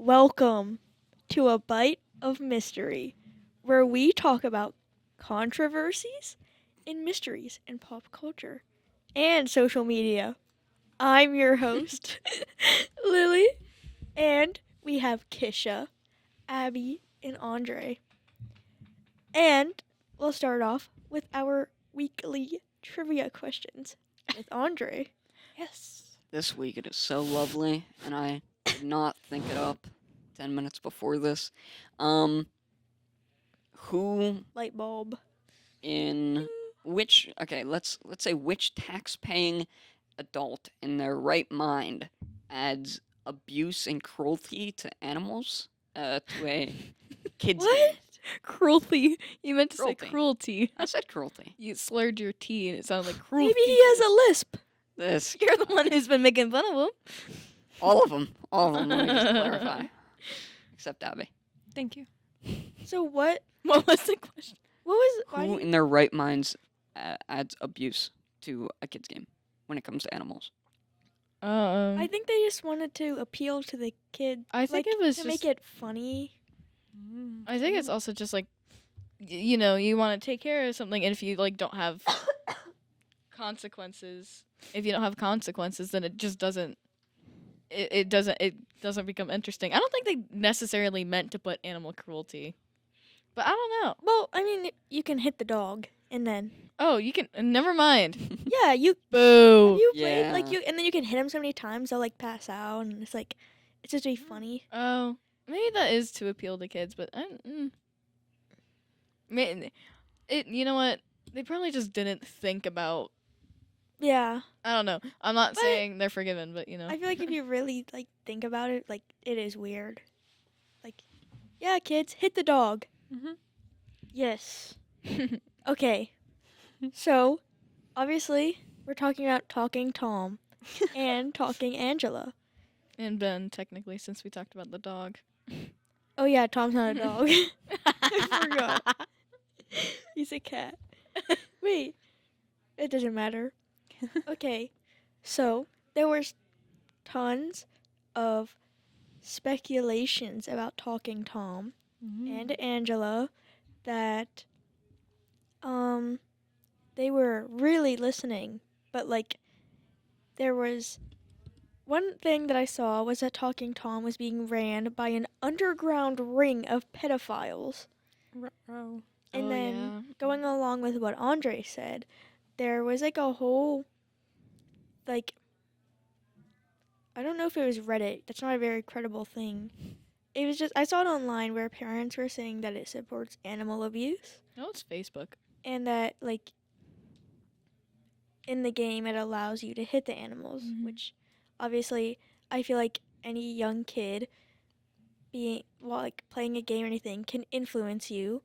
Welcome to A Bite of Mystery, where we talk about controversies and mysteries in pop culture and social media. I'm your host, Lily, and we have Kisha, Abby, and Andre. And we'll start off with our weekly trivia questions with Andre. Yes. This week it is so lovely, and I did not think it up 10 minutes before this. Who Light bulb. in which let's say which tax-paying adult in their right mind adds abuse and cruelty to animals to a kids What? game? Cruelty. You meant to Cruelty. say cruelty. I said cruelty. You slurred your T and it sounded like cruelty. Maybe he has a lisp. This You're the one who's been making fun of him. all of them. Let me just clarify. Except Abby. Thank you. So what? What was the question? What was? Why Who do you- in their right minds adds abuse to a kid's game when it comes to animals? I think they just wanted to appeal to the kid. I think like, it was to just, make it funny. I think it's also just like, you know, you want to take care of something, and if you like don't have consequences, then it just doesn't. It doesn't become interesting. I don't think they necessarily meant to put animal cruelty, but I don't know. Well, I mean, you can hit the dog, and then Oh, you can. Never mind. yeah, you Boo. you play like Yeah. and then you can hit them so many times they'll like pass out, and it's like it's just be funny. Oh, maybe that is to appeal to kids, but it. You know what? They probably just didn't think about. Yeah, I don't know. I'm not But- saying they're forgiven, but you know. I feel like if you really like think about it, like it is weird. Like, yeah, kids, hit the dog. Mhm. Yes. Okay. So, obviously, we're talking about Talking Tom and Talking Angela. And Ben, technically, since we talked about the dog. Oh yeah, Tom's not a dog. I forgot. He's a cat. Wait, it doesn't matter. Okay, so there was tons of speculations about Talking Tom and Angela that they were really listening, but like there was one thing that I saw was that Talking Tom was being ran by an underground ring of pedophiles. Oh. And Oh, then yeah. going along with what Andre said, there was like a whole like I don't know if it was Reddit. That's not a very credible thing. It was just I saw it online where parents were saying that it supports animal abuse No, it's Facebook. and that like in the game it allows you to hit the animals, Mhm. which obviously I feel like any young kid being while like playing a game or anything can influence you.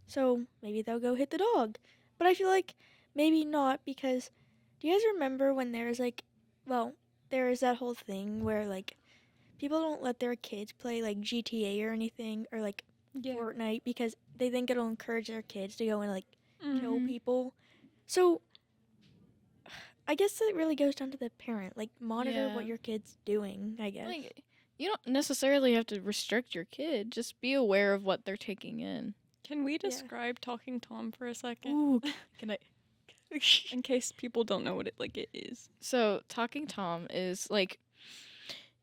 So maybe they'll go hit the dog. But I feel like maybe not because do you guys remember when there was like there is that whole thing where like people don't let their kids play like GTA or anything or like Fortnite because they think it'll encourage their kids to go and like kill people. So I guess it really goes down to the parent. Like monitor Yeah. what your kid's doing, I guess. Like, you don't necessarily have to restrict your kid. Just be aware of what they're taking in. Can we Yeah. describe Talking Tom for a second? Ooh, can I? In case people don't know what it is. So, Talking Tom is like,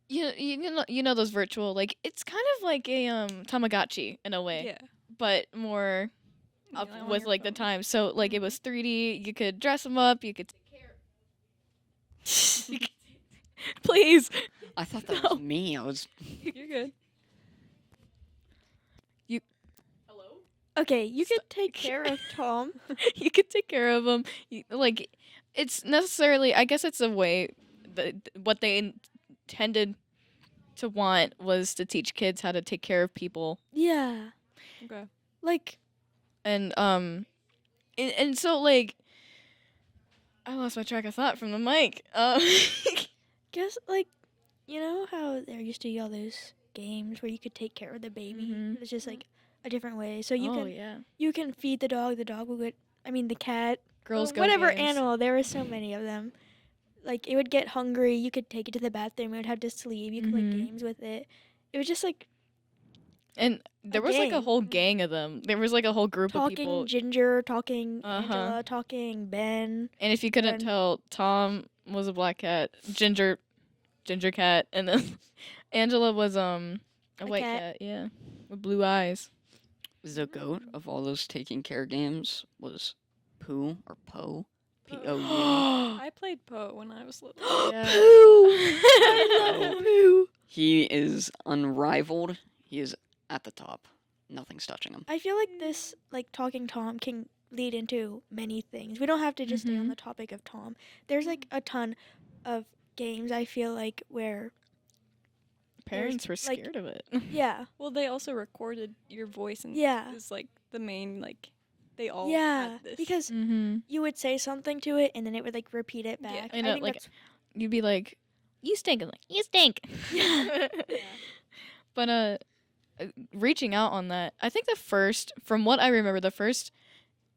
you know those virtual like it's kind of like a Tamagotchi in a way, Yeah. but more up Yeah, on with your like the phone. time. So like it was 3D. You could dress them up. You could take care. Please. I thought that No. was me. I was. You're good. Hello. Okay, you could take care of Tom. You could take care of them. Like it's necessarily. I guess it's a way that what they intended to want was to teach kids how to take care of people. Yeah. Okay. Like And and so like I lost my track of thought from the mic. guess like you know how there used to be all those games where you could take care of the baby. Mhm. It's just like a different way. So you oh can yeah, you can feed the dog will get the cat, Girls or Go whatever games. animal. There were so many of them. like it would get hungry. You could take it to the bathroom. It would have to sleep. You could play Mhm. games with it. It was just like And there was like a game. whole gang of them. There was like a whole group of talking people. Ginger, talking Uh-huh. Angela, talking Ben. And if you couldn't and- tell, Tom was a black cat, Ginger cat, and then Angela was a white cat. cat, yeah, with blue eyes. The goat of all those taking care games was Pooh or Poe. P-O-U. I played Poe when I was little. Yeah. Pooh! I love Pooh. He is unrivaled. He is at the top. Nothing's touching him. I feel like this, like talking Tom, can lead into many things. We don't have to just stay on Mhm. the topic of Tom. There's like a ton of games I feel like where, Parents were like- scared of it. yeah, Well, they also recorded your voice, and yeah, it was like the main like they all yeah, had this. because Mm-hmm. you would say something to it and then it would like repeat it Yeah. back. I know, think like- that's You'd be like, "You stink," I'm like, "You stink." Yeah. But reaching out on that, I think from what I remember, the first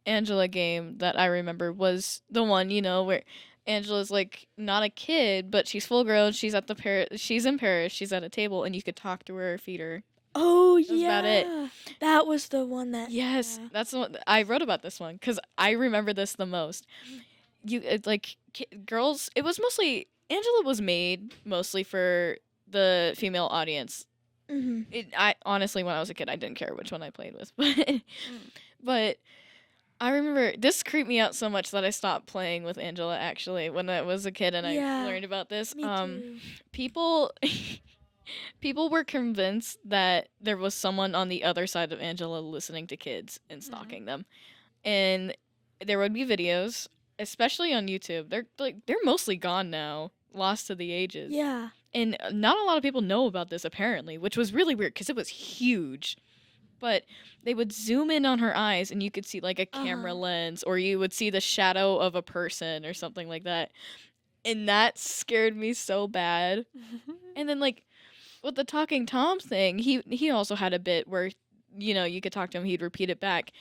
Angela game that I remember was the one, where Angela's like not a kid, but she's full grown. She's at she's in Paris. She's at a table, and you could talk to her, feed her. oh was yeah, about it. that was the one that Yes, yeah. that's the one I wrote about this one because I remember this the most. Girls. It was mostly Angela was made mostly for the female audience. Mhm. I honestly, when I was a kid, I didn't care which one I played with, but I remember this creeped me out so much that I stopped playing with Angela. Actually, when I was a kid and Yeah, I learned about this, Me too. people people were convinced that there was someone on the other side of Angela listening to kids and stalking them, and there would be videos, especially on YouTube. They're mostly gone now, lost to the ages. Yeah, And not a lot of people know about this apparently, which was really weird because it was huge. But they would zoom in on her eyes and you could see like a camera Uh-huh. lens, or you would see the shadow of a person or something like that. And that scared me so bad. And then like with the talking Tom thing, he also had a bit where you could talk to him, he'd repeat it back.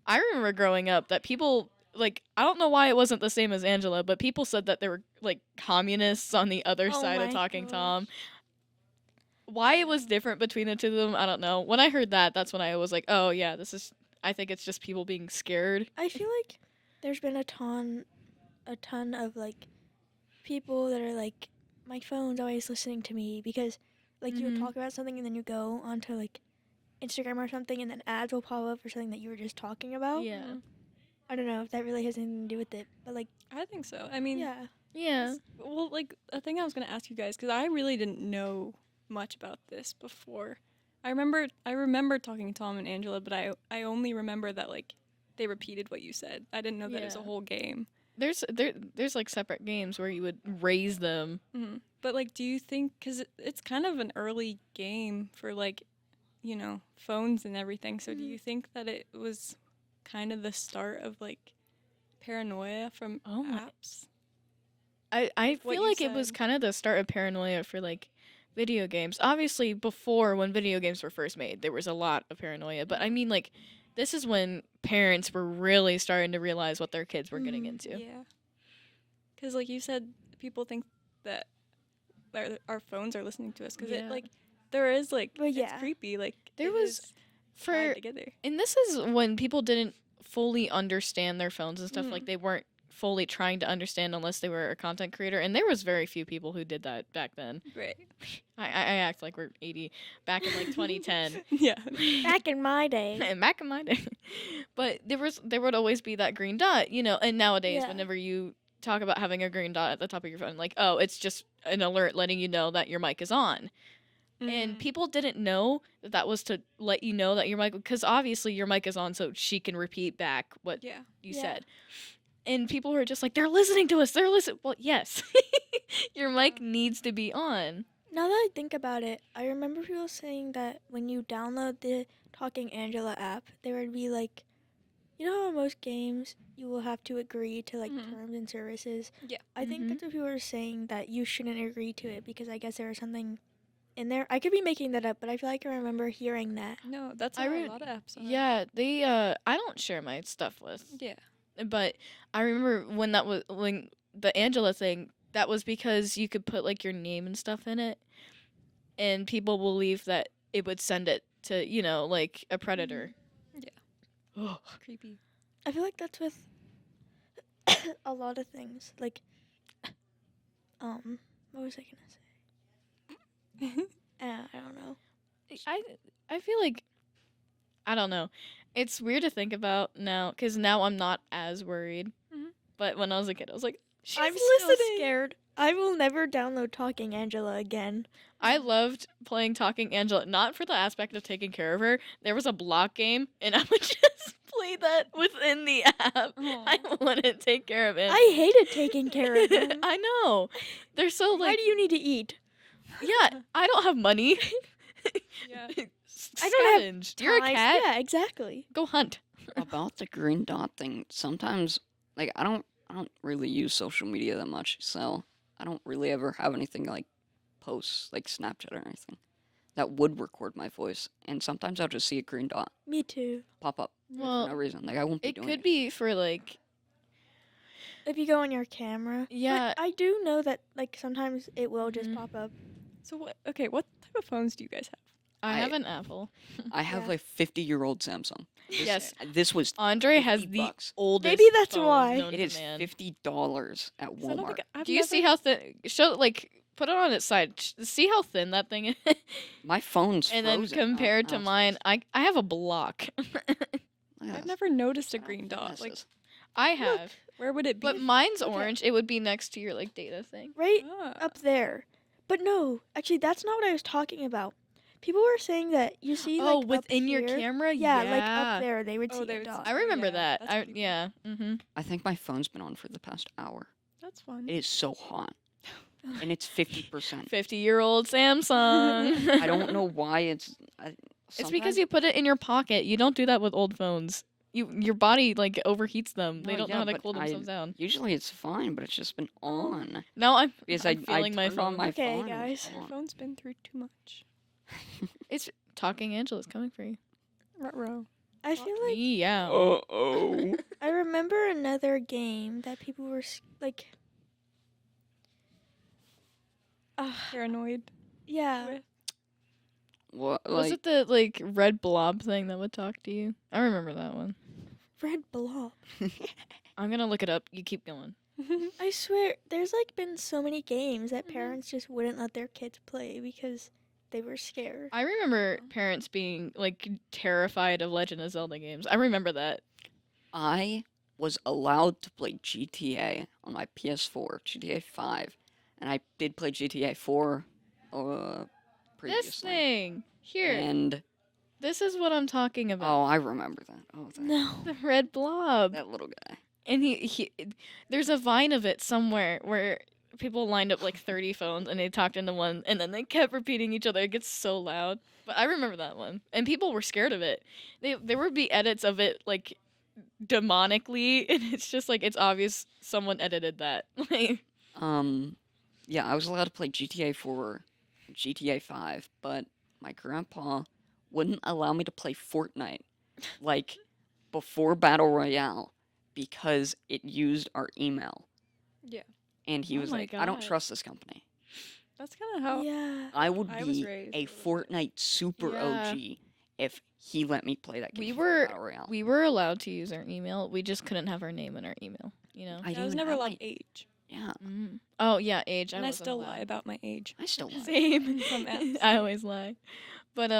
I remember growing up that people like I don't know why it wasn't the same as Angela, but people said that there were like communists on the other Oh side of my talking gosh. Tom. Why it was different between the two of them, I don't know. When I heard that, that's when I was like, "Oh yeah, I think it's just people being scared." I feel like there's been a ton of like people that are like, my phone's always listening to me because like you would Mhm. talk about something and then you go onto like Instagram or something and then ads will pop up for something that you were just talking about. Yeah. I don't know if that really has anything to do with it, but like I think so. I mean, yeah, Yeah. well, like a thing I was gonna ask you guys because I really didn't know much about this before. I remember talking to Tom and Angela, but I only remember that like they repeated what you said. I didn't know that it was a Yeah. whole game. There's like separate games where you would raise them. But like, do you think because it's kind of an early game for like, phones and everything? So do you think that it was kind of the start of like paranoia from Oh my- apps? I what feel you like it was said. kind of the start of paranoia for like video games. Obviously, before when video games were first made, there was a lot of paranoia. But I mean, like, this is when parents were really starting to realize what their kids were getting into. Yeah. Because like you said, people think that our phones are listening to us because Yeah. it like there is like Well, it's yeah. creepy like There it was is For tied together. and this is when people didn't fully understand their phones and stuff. Mhm. Like they weren't fully trying to understand unless they were a content creator. And there was very few people who did that back then. Right. I act like we're 80 back in like 2010. Yeah. back in my day. And back in my day. But there would always be that green dot, and nowadays Yeah. whenever you talk about having a green dot at the top of your phone, like, oh, it's just an alert letting you know that your mic is on. And Mhm. people didn't know that was to let you know that your mic, because obviously your mic is on so she can repeat back what Yeah. you Yeah. said. And people were just like, they're listening to us. They're listening. Well, yes. Your mic needs to be on. Now that I think about it, I remember people saying that when you download the Talking Angela app, there would be like, you know how in most games you will have to agree to like Mhm. terms and services. Yeah. I think Mhm. that's what people were saying, that you shouldn't agree to it because I guess there was something in there. I could be making that up, but I feel like I remember hearing that. No, that's I how re- a lot of apps are. Yeah, they I don't share my stuff with. Yeah. But I remember when the Angela thing that was because you could put like your name and stuff in it, and people believe that it would send it to, you know, like a predator. Yeah. Creepy. I feel like that's with a lot of things. Like, what was I gonna say? I don't know. I feel like, I don't know. It's weird to think about now because now I'm not as worried. Mhm. But when I was a kid, I was like, she's I'm listening. still scared. I will never download Talking Angela again. I loved playing Talking Angela, not for the aspect of taking care of her. There was a block game, and I would just play that within the app. I wouldn't take care of it. I hated taking care of them. I know. They're so Why like, do you need to eat? yeah, I don't have money. Yeah. I don't have Scavenge. You're a Ties- cat. Yeah, exactly. Go hunt. About the green dot thing, sometimes like I don't really use social media that much, so I don't really ever have anything like posts like Snapchat or anything that would record my voice. And sometimes I'll just see a green dot Me too. pop up for Well, no reason. Like I won't be it doing could be for like, If you go on your camera. But yeah. I do know that like sometimes it will just Mhm. pop up. So what? Okay, what type of phones do you guys have? I I- have an Apple. I have Yeah. like 50-year-old Samsung. Yes. This was Andre has 50 the bucks. oldest. Maybe that's phone why. known It to is man. $50 at So I don't Walmart. think I've Do you see never- how thin? Show like put it on its side. See how thin that thing is. My phone's And then frozen. compared Oh, to it's mine, frozen. I have a block. Look at I've this. never noticed a How green thin dot. this Like, is. I have, where would it be? but mine's Okay. orange. It would be next to your like data thing. Right Ah. up there. But no, actually that's not what I was talking about. People were saying that you see like Oh, up within your here- camera, Yeah, like up there they would Oh, see they a would dot. I remember Yeah, that. that's I creepy. yeah. Mm-hmm. I think my phone's been on for the past hour. That's fun. It is so hot. And it's 50%. 50-year-old Samsung. I don't know why it's. It's because you put it in your pocket. You don't do that with old phones. Your body like overheats them. They No, don't know yeah, how to but cool themselves down. Usually it's fine, but it's just been on. Now I'm Because I'm feeling my turned on phone. my Okay, phone and it's guys. Your on. phone's been through too much. It's Talking Angela's coming for you. Ruh-roh. I feel like Yeah. Uh-oh. I remember another game that people were like Paranoid. yeah. with. What, Was like, it the like red blob thing that would talk to you? I remember that one. Red blob. I'm gonna look it up. You keep going. I swear there's like been so many games that Mhm. parents just wouldn't let their kids play because they were scared. I remember parents being like terrified of Legend of Zelda games. I remember that. I was allowed to play GTA on my PS4, GTA 5, and I did play GTA 4 previously. This thing here. And This is what I'm talking about. oh, I remember that. Oh, that, No. The red blob. that little guy. And he there's a vine of it somewhere where people lined up like 30 phones and they talked into one and then they kept repeating each other. It gets so loud. But I remember that one. And people were scared of it. There would be edits of it like demonically and it's just like it's obvious someone edited that. Like Yeah, I was allowed to play GTA 4, GTA 5, but my grandpa wouldn't allow me to play Fortnite, like, before Battle Royale, because it used our email. Yeah. And he Oh was my like, I don't God. trust this company. That's kind of how. Yeah. I would I was be raised a a little bit. Fortnite super Yeah. OG if he let me play that game. We before were- Battle Royale. we were allowed to use our email. We just couldn't have our name in our email, you know? I I didn't was even never have allowed my- age, Yeah, Oh yeah, age. and I wasn't still allowed. lie about my age. I still lie. Same. Some apps. I always lie. But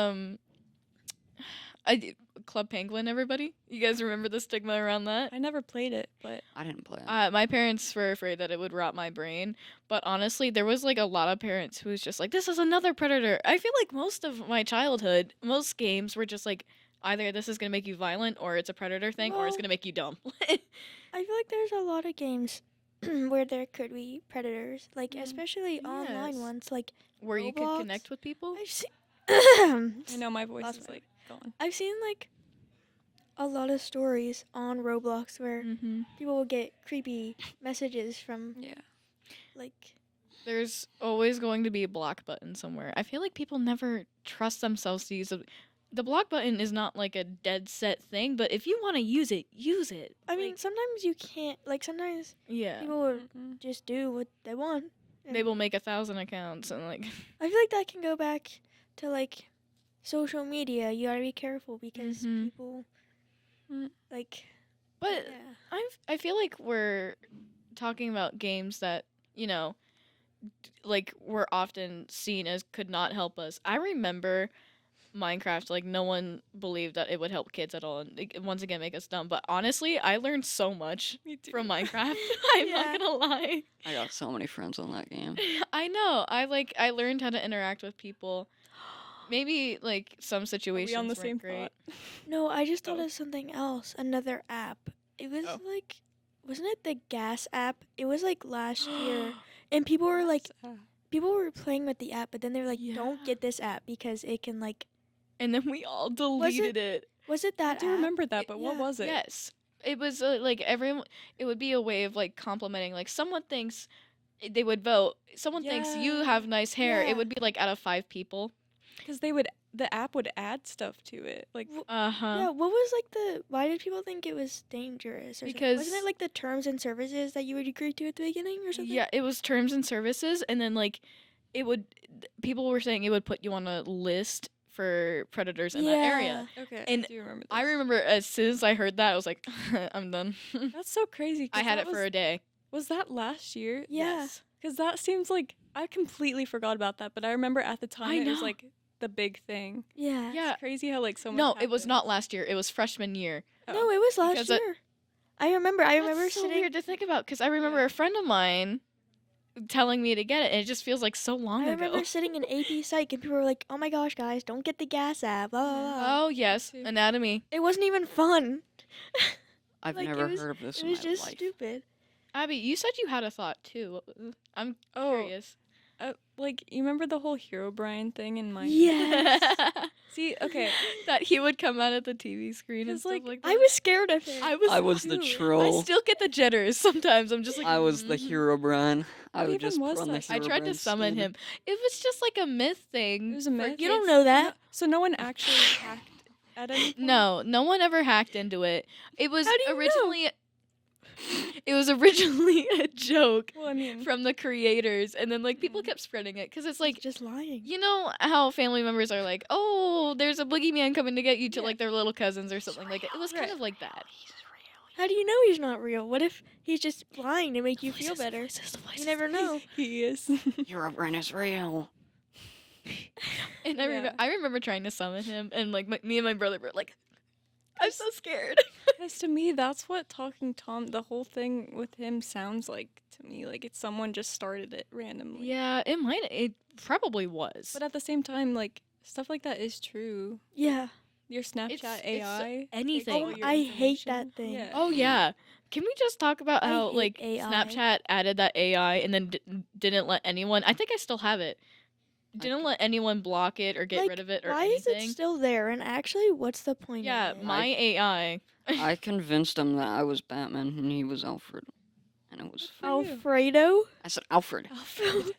Club Penguin, everybody. You guys remember the stigma around that? I never played it, but I didn't play it. My parents were afraid that it would rot my brain, but honestly, there was like a lot of parents who was just like, "This is another Predator." I feel like most of my childhood, most games were just like, either this is gonna make you violent, or it's a Predator thing, or it's Well- gonna make you dumb. I feel like there's a lot of games where there could be predators, like Mm. especially online Yes. ones. Like Where you could Roblox? connect with people. I've seen, I know my voice Lost is my- like gone. I've seen like a lot of stories on Roblox where Mm-hmm. people will get creepy messages from Yeah. like There's always going to be a block button somewhere. I feel like people never trust themselves to use a. the block button is not like a dead set thing, but if you want to use it, use it. I mean, Like, sometimes you can't. Like sometimes yeah, people will Mhm. just do what they want. they and will make 1,000 accounts and like. I feel like that can go back to like social media. You gotta be careful because Mhm. people Mm. like. But Yeah. I feel like we're talking about games that like were often seen as could not help us. I remember Minecraft, like no one believed that it would help kids at all, and once again make us dumb. But honestly, I learned so much Me too. from Minecraft. I'm Yeah. not gonna lie. I got so many friends on that game. I know. I learned how to interact with people. Maybe like some Are situations we on the weren't same great. thought? No, I just thought Oh. of something else. Another app. It was Oh. like, wasn't it the gas app? It was like last year, and people were like, people were playing with the app, but then they were like, don't Yeah. get this app because it can like. And then we all deleted it. Was it I that do app? remember that, but what yeah. was it? Yes. It was like everyone. It would be a way of like complimenting. Like someone thinks they would vote. Someone thinks you Yeah. have nice hair. Yeah. It would be like out of 5 people. Because the app would add stuff to it. Like, Uh huh. Yeah, what was like the? Why did people think it was dangerous? Or something? Wasn't Because- it like the terms and services that you would agree to at the beginning or something? Yeah, it was terms and services, and then like it would. People were saying it would put you on a list for predators in that area. okay, And I do remember. I this. remember as soon as I heard that, I was like, I'm done. That's so crazy. I had it for a day. Was that last year? Yeah. Yes. Because that seems like I completely forgot about that. But I remember at the time I it was know. like the big thing. Yeah. Yeah. It's crazy how like so much. No, it was happens. not last year. It was freshman year. Oh. No, it was last Because year. I remember. I remember That's so sitting. weird to think about because I remember Yeah. a friend of mine telling me to get it, and it just feels like so long I ago. remember sitting in AP Psych and people were like, "Oh my gosh, guys, don't get the gas app." Blah blah blah. Oh yes, too. anatomy. It wasn't even fun. I've Like, it never was- heard of this It in was my just life. stupid. Abby, you said you had a thought too. I'm Oh, curious. like you remember the whole Hero Brian thing in Minecraft? Yes. See, okay, that he would come out at the TV screen and 'Cause, stuff like, like that. I was scared of him. I was. I was the too. I troll. still get the jitters sometimes. I'm just like. I was the "Mhm." hero Brian. I What would even just was put on the that? hero I tried to Brian summon skin. him. It was just like a myth thing. it was a for myth. You don't kids. know that. So no one actually hacked at any point? No one ever hacked into it. It was How do you know? originally. It was originally a joke Well, I mean, from the creators, and then like people Mhm. kept spreading it because it's Like like just lying. you know how family members are like, oh, there's a boogeyman coming to get you to Yeah. like their little cousins or something like that. It was kind Right. of like that. How do you know he's not real? What if he's just lying to make you feel better? You never know. he is. Hero Brian is real. And Yeah. I remember trying to summon him, and like me and my brother were like, I'm so scared. Because to me, that's what Talking Tom, the whole thing with him sounds like to me. Like it's someone just started it randomly. Yeah, it probably was. But at the same time, like stuff like that is true. Yeah. Your Snapchat it's AI. they anything. get Oh, your I hate information. that thing. Yeah. Oh yeah. Can we just talk about I how hate like AI. Snapchat added that AI and then didn't let anyone? I think I still have it. Didn't let anyone block it or get Like, rid of it or Why anything. is it still there? And actually, what's the point? Yeah, of it? my AI. I convinced him that I was Batman and he was Alfred. And it was fun. For you. Alfredo. I said Alfred. Alfredo.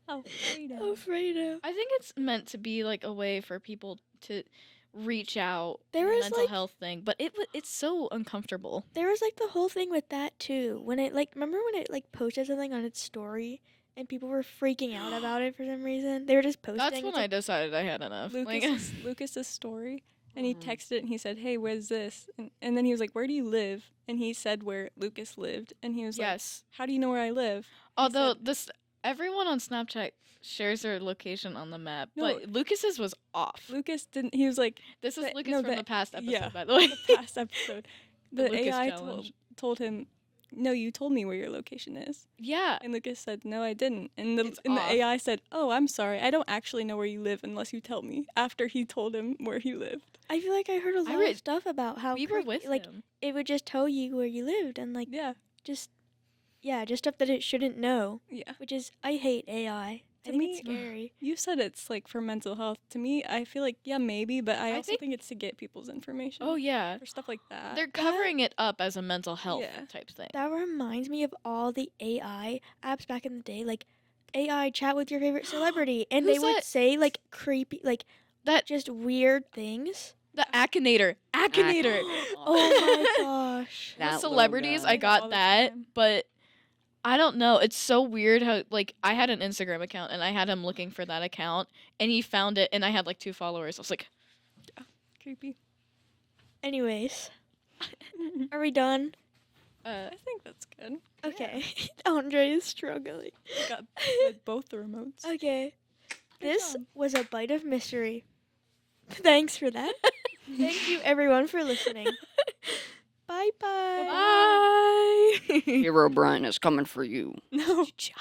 Alfredo. Alfredo. I think it's meant to be like a way for people to reach out. There in a was, mental like- health thing, but it's so uncomfortable. There was like the whole thing with that too. When it like, remember when it like posted something on its story and people were freaking out about it for some reason? They were just posting. That's it's when like, I decided I had enough. Like, Lucas's story, and he Mhm. texted it and he said, "Hey, where's this?" And then he was like, "Where do you live?" And he said where Lucas lived, and he was like, yes. "How do you know where I live?" Although everyone on Snapchat shares their location on the map, No. but Lucas's was off. Lucas didn't. He was like, This is the- Lucas no, from the- the past episode, yeah, by the way. the past episode, The the, Lucas AI challenge. told him, "No, you told me where your location is." Yeah. And Lucas said, "No, I didn't." And the It's and the off. AI said, "Oh, I'm sorry. I don't actually know where you live unless you tell me." After he told him where he lived. I feel like I heard a lot read- of stuff about how We were creepy- with like him. it would just tell you where you lived and like Yeah, just just stuff that it shouldn't know, yeah. which is I hate AI. I To think me- it's scary. You said it's like for mental health. To me, I feel like yeah, maybe, but I I also think- think it's to get people's information. Oh yeah. or stuff like that. They're covering it up as a mental health Yeah. type thing. That reminds me of all the AI apps back in the day, like AI chat with your favorite celebrity, and they Who's would that? say like creepy, like That just weird things. the Akinator. Akinator. Oh my gosh. That little Celebrities, guy. I All got the that, time. but I don't know. It's so weird how like I had an Instagram account and I had him looking for that account and he found it and I had like 2 followers. I was like, Creepy. Anyways, are we done? I think that's good. Okay. Andre is struggling. We got with both the remotes. Okay. Good This job. was a bite of mystery. Thanks for that. Thank you everyone for listening. Bye bye. bye. Hero Brian is coming for you. No. Job.